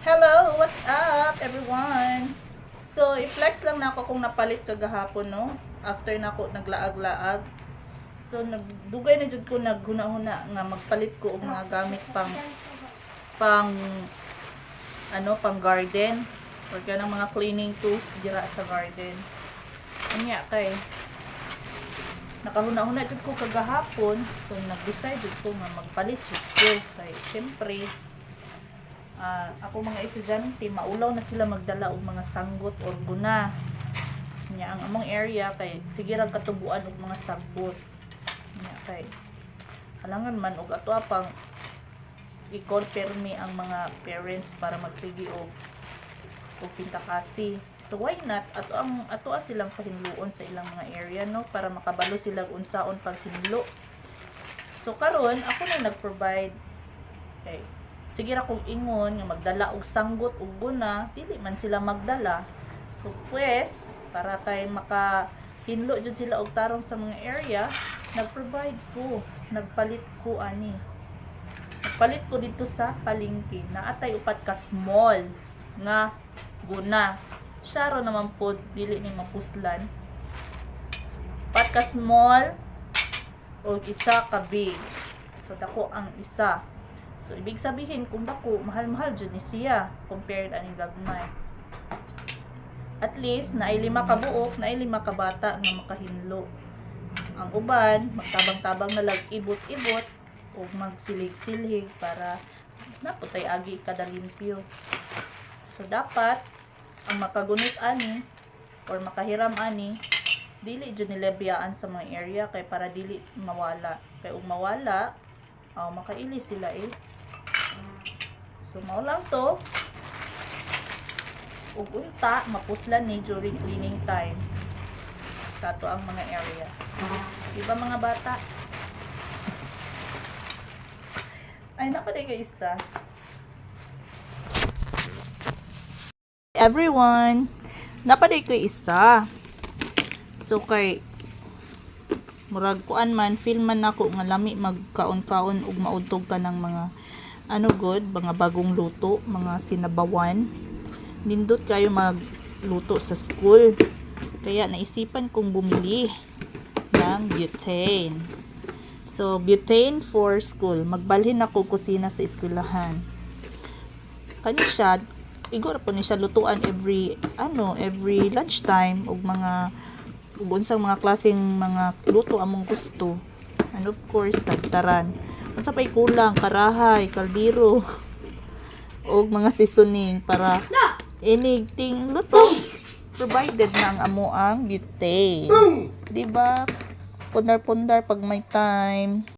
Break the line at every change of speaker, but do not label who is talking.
Hello! What's up, everyone? So, i-flex lang na ako kung napalit kagahapon, no? After na ako naglaag-laag. So, nagdugay na jud ko naghuna-huna nga magpalit ko og mga gamit pang garden. Or kanang mga cleaning tools dira sa garden. Anya kay nakahuna-huna jud ko kagahapon. So, nag-decide jud ko nga magpalit jud ko. Kay syempre, ako mga estudyante, maulaw na sila magdala og mga sanggot or guna nya ang among area kay sige ra katubuan og mga sagbot nya kay alangan man og ato pang i-confirm ang mga parents para magsigi og pintakasi. So why not ato silang pahinluon sa ilang mga area, no, para makabalo sila unsaon paghinlo. So karon ako na nag-provide kay sige ra kung ingon nga magdala og sanggot ug guna, dili man sila magdala. So pues para kay makahinlo jud sila og tarong sa mga area, nagpalit ko ani. Nagpalit ko dito sa palengke na atay upat ka small nga guna. Siya ro naman po dili ni mapuslan. Upat ka small o isa ka big. So dako ang isa. So, ibig sabihin, kung dako, mahal-mahal dyan ni siya, compared ani gagmay. At least, naay 5 ka buok, naay 5 ka bata nga makahinlo. Ang uban, magtabang-tabang na lang ibot-ibot, o magsilig-silig para naputay agi kada limpyo. So, dapat, ang makagunit ani, or makahiram ani, dili dyan nilabiyaan sa mga area, kay para dili mawala. Kaya kung mawala, makailis sila eh. So, mao lang to. Ug unta, mapuslan ni during cleaning time. Sa to ang mga area. Diba mga bata? Ay, napaday ka isa. Everyone, napaday ko isa. So, kay murag kuan man, feel man ako nga lami magkaon-kaon ug maudtog ka ng mga mga bagong luto, mga sinabawan. Nindot kayo magluto sa school. Kaya naisipan kong bumili ng butane. So, butane for school. Magbalhin ako kusina sa eskwelahan. Kani siya, igor po ni siya lutuan every lunchtime ug unsang mga klaseng mga luto among gusto. And of course, tagtaran. Basta pa'y kulang, karahay, kaldero, o mga seasoning para anything luto. Provided na ang amuang butane. Diba? Pundar-pundar pag may time.